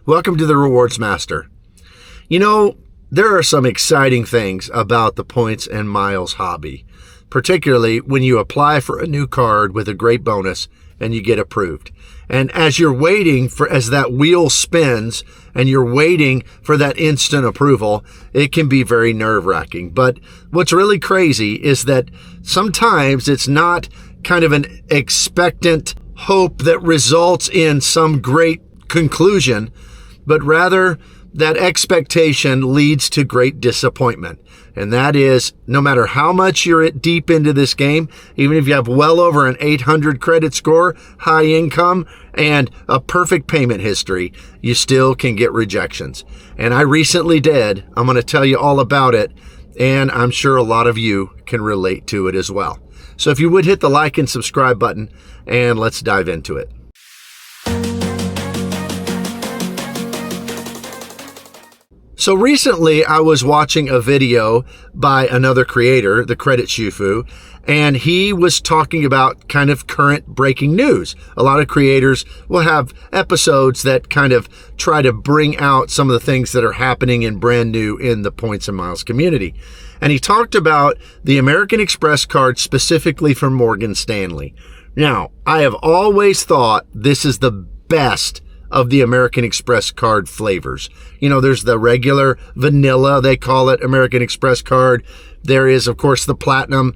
Welcome to the Rewards Master. You know, there are some exciting things about the points and miles hobby, particularly when you apply for a new card with a great bonus and you get approved. And as you're waiting as that wheel spins and you're waiting for that instant approval, it can be very nerve-wracking. But what's really crazy is that sometimes it's not kind of an expectant hope that results in some great conclusion, but rather that expectation leads to great disappointment. And that is, no matter how much you're deep into this game, even if you have well over an 800 credit score, high income, and a perfect payment history, you still can get rejections. And I recently did. I'm going to tell you all about it, and I'm sure a lot of you can relate to it as well. So if you would hit the like and subscribe button, and let's dive into it. So recently I was watching a video by another creator, the Credit Shufu, and he was talking about kind of current breaking news. A lot of creators will have episodes that kind of try to bring out some of the things that are happening and brand new in the points and miles community. And he talked about the American Express card specifically from Morgan Stanley. Now, I have always thought this is the best of the American Express card flavors. You know, there's the regular vanilla, they call it, American Express card. There is, of course, the Platinum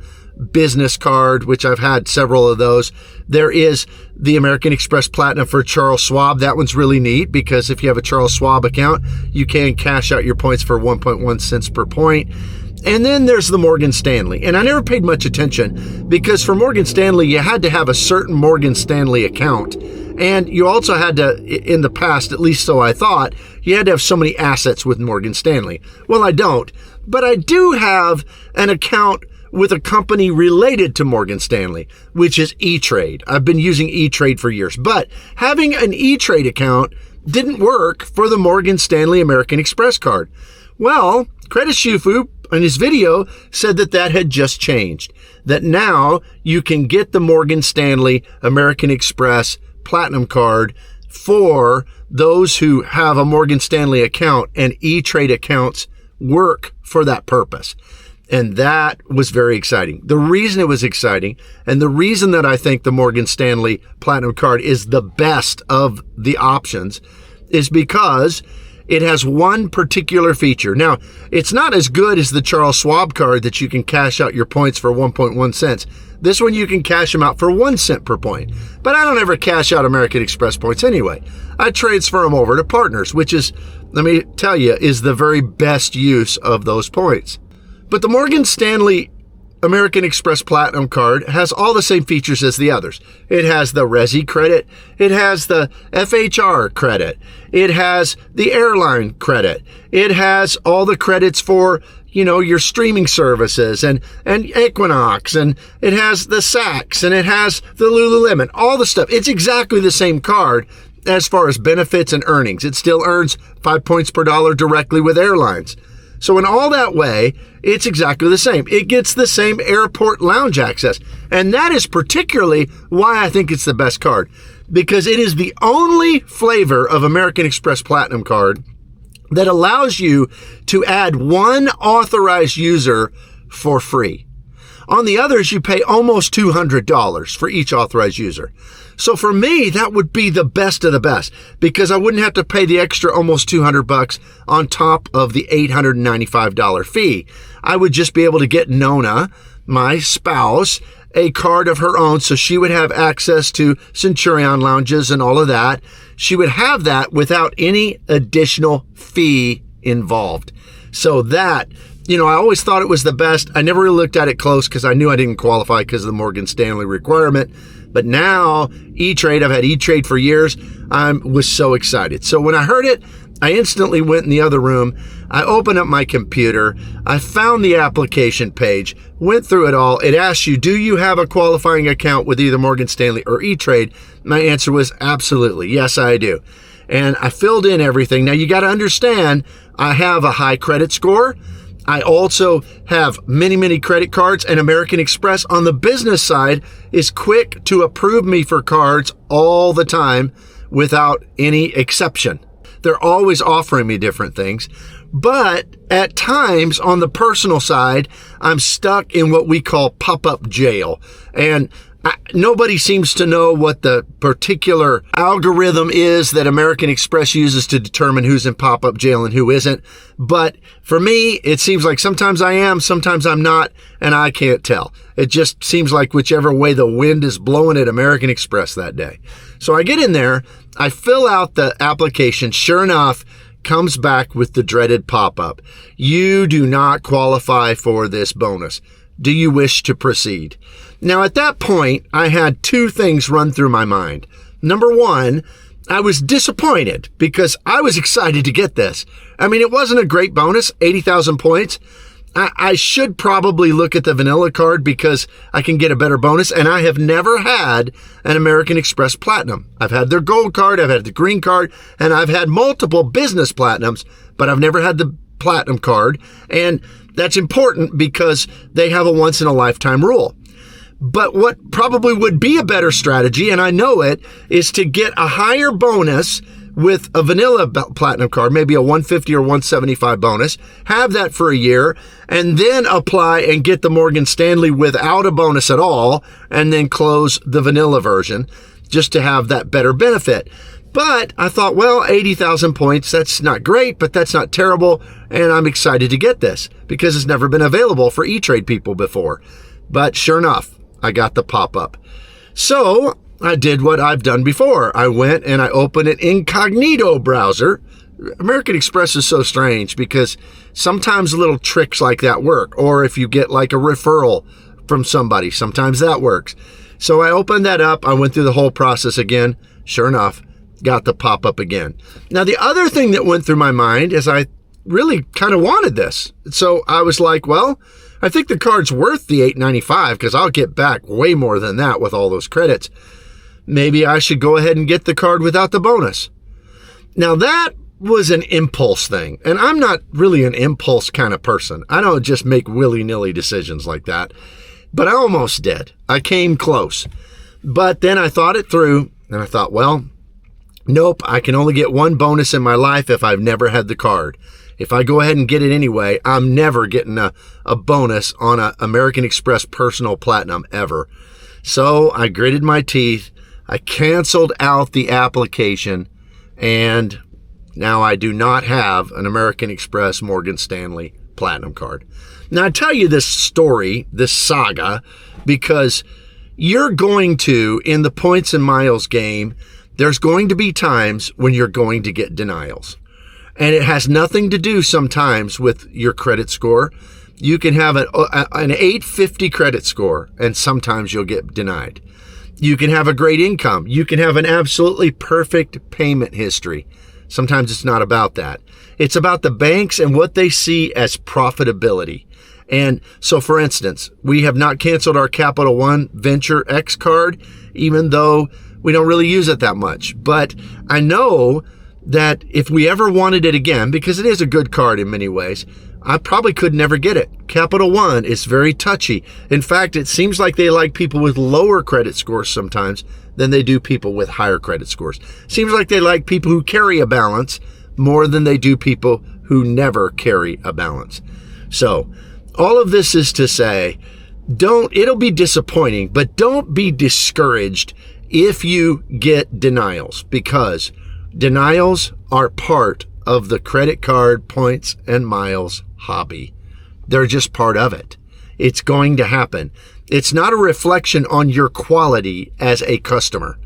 business card, which I've had several of those. There is the American Express Platinum for Charles Schwab. That one's really neat because if you have a Charles Schwab account, you can cash out your points for 1.1 cents per point. And then there's the Morgan Stanley. And I never paid much attention because for Morgan Stanley, you had to have a certain Morgan Stanley account. And you also had to, in the past, at least so I thought, you had to have so many assets with Morgan Stanley. Well, I don't, but I do have an account with a company related to Morgan Stanley, which is E-Trade. I've been using E-Trade for years, but having an E-Trade account didn't work for the Morgan Stanley American Express card. Well, Credit Shufu in his video said that had just changed, that now you can get the Morgan Stanley American Express Platinum card for those who have a Morgan Stanley account, and E-Trade accounts work for that purpose. And that was very exciting. The reason it was exciting, and the reason that I think the Morgan Stanley Platinum card is the best of the options, is because it has one particular feature. Now, it's not as good as the Charles Schwab card that you can cash out your points for 1.1 cents. This one you can cash them out for 1 cent per point. But I don't ever cash out American Express points anyway. I transfer them over to partners, which is, let me tell you, is the very best use of those points. But the Morgan Stanley American Express Platinum card has all the same features as the others. It has the Resi credit. It has the FHR credit. It has the airline credit. It has all the credits for, you know, your streaming services and Equinox, and it has the Saks, and it has the Lululemon, all the stuff. It's exactly the same card as far as benefits and earnings. It still earns 5 points per dollar directly with airlines. So in all that way, it's exactly the same. It gets the same airport lounge access. And that is particularly why I think it's the best card, because it is the only flavor of American Express Platinum card that allows you to add one authorized user for free. On the others, you pay almost $200 for each authorized user. So for me, that would be the best of the best, because I wouldn't have to pay the extra almost $200 on top of the $895 fee. I would just be able to get Nona, my spouse, a card of her own, so she would have access to Centurion lounges and all of that. She would have that without any additional fee involved. So that, you know, I always thought it was the best. I never really looked at it close because I knew I didn't qualify because of the Morgan Stanley requirement. But now, E-Trade, I've had E-Trade for years. I was so excited. So when I heard it, I instantly went in the other room. I opened up my computer. I found the application page, went through it all. It asks you, do you have a qualifying account with either Morgan Stanley or E-Trade? My answer was absolutely. Yes, I do. And I filled in everything. Now, you got to understand, I have a high credit score. I also have many, many credit cards, and American Express on the business side is quick to approve me for cards all the time without any exception. They're always offering me different things. But at times on the personal side, I'm stuck in what we call pop-up jail. And nobody seems to know what the particular algorithm is that American Express uses to determine who's in pop-up jail and who isn't. But for me, it seems like sometimes I am, sometimes I'm not, and I can't tell. It just seems like whichever way the wind is blowing at American Express that day. So I get in there, I fill out the application. Sure enough, comes back with the dreaded pop-up. You do not qualify for this bonus. Do you wish to proceed? Now, at that point, I had two things run through my mind. Number one, I was disappointed because I was excited to get this. I mean, it wasn't a great bonus, 80,000 points. I should probably look at the vanilla card because I can get a better bonus, and I have never had an American Express Platinum. I've had their gold card, I've had the green card, and I've had multiple business platinums, but I've never had the platinum card, and that's important because they have a once-in-a-lifetime rule. But what probably would be a better strategy, and I know it, is to get a higher bonus with a vanilla platinum card, maybe a 150 or 175 bonus, have that for a year, and then apply and get the Morgan Stanley without a bonus at all, and then close the vanilla version just to have that better benefit. But I thought, well, 80,000 points, that's not great, but that's not terrible, and I'm excited to get this because it's never been available for E-Trade people before. But sure enough, I got the pop-up. So I did what I've done before. I went and I opened an incognito browser. American Express is so strange because sometimes little tricks like that work. Or if you get like a referral from somebody, sometimes that works. So I opened that up. I went through the whole process again. Sure enough, got the pop-up again. Now, the other thing that went through my mind is I really kind of wanted this. So I was like, well, I think the card's worth the $8.95 because I'll get back way more than that with all those credits. Maybe I should go ahead and get the card without the bonus. Now, that was an impulse thing, and I'm not really an impulse kind of person. I don't just make willy-nilly decisions like that, but I almost did. I came close. But then I thought it through, and I thought, well, nope, I can only get one bonus in my life if I've never had the card. If I go ahead and get it anyway, I'm never getting a bonus on an American Express Personal Platinum ever. So I gritted my teeth. I canceled out the application, and now I do not have an American Express Morgan Stanley Platinum card. Now, I tell you this story, this saga, because you're going to, in the points and miles game, there's going to be times when you're going to get denials. And it has nothing to do sometimes with your credit score. You can have an 850 credit score, and sometimes you'll get denied. You can have a great income. You can have an absolutely perfect payment history. Sometimes it's not about that. It's about the banks and what they see as profitability. And so, for instance, we have not canceled our Capital One Venture X card, even though we don't really use it that much. But I know that if we ever wanted it again, because it is a good card in many ways, I probably could never get it. Capital One is very touchy. In fact, it seems like they like people with lower credit scores sometimes than they do people with higher credit scores. Seems like they like people who carry a balance more than they do people who never carry a balance. So all of this is to say, it'll be disappointing, but don't be discouraged if you get denials, because denials are part of the credit card points and miles hobby. They're just part of it. It's going to happen. It's not a reflection on your quality as a customer,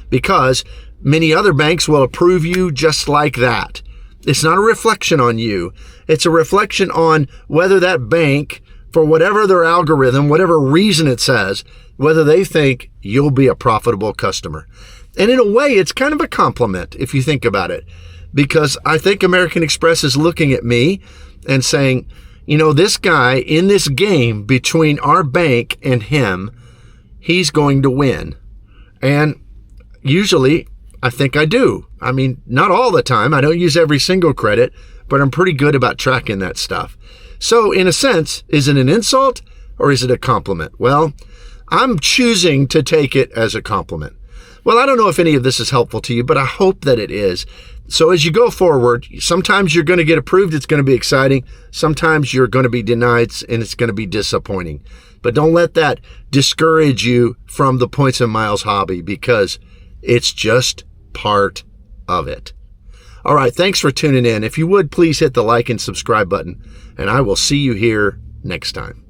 because many other banks will approve you just like that. It's not a reflection on you. It's a reflection on whether that bank, for whatever their algorithm, whatever reason it says, whether they think you'll be a profitable customer. And in a way, it's kind of a compliment if you think about it, because I think American Express is looking at me and saying, you know, this guy in this game between our bank and him, he's going to win. And usually, I think I do. I mean, not all the time. I don't use every single credit, but I'm pretty good about tracking that stuff. So in a sense, is it an insult or is it a compliment? Well, I'm choosing to take it as a compliment. Well, I don't know if any of this is helpful to you, but I hope that it is. So as you go forward, sometimes you're going to get approved. It's going to be exciting. Sometimes you're going to be denied and it's going to be disappointing. But don't let that discourage you from the points and miles hobby, because it's just part of it. All right. Thanks for tuning in. If you would, please hit the like and subscribe button, and I will see you here next time.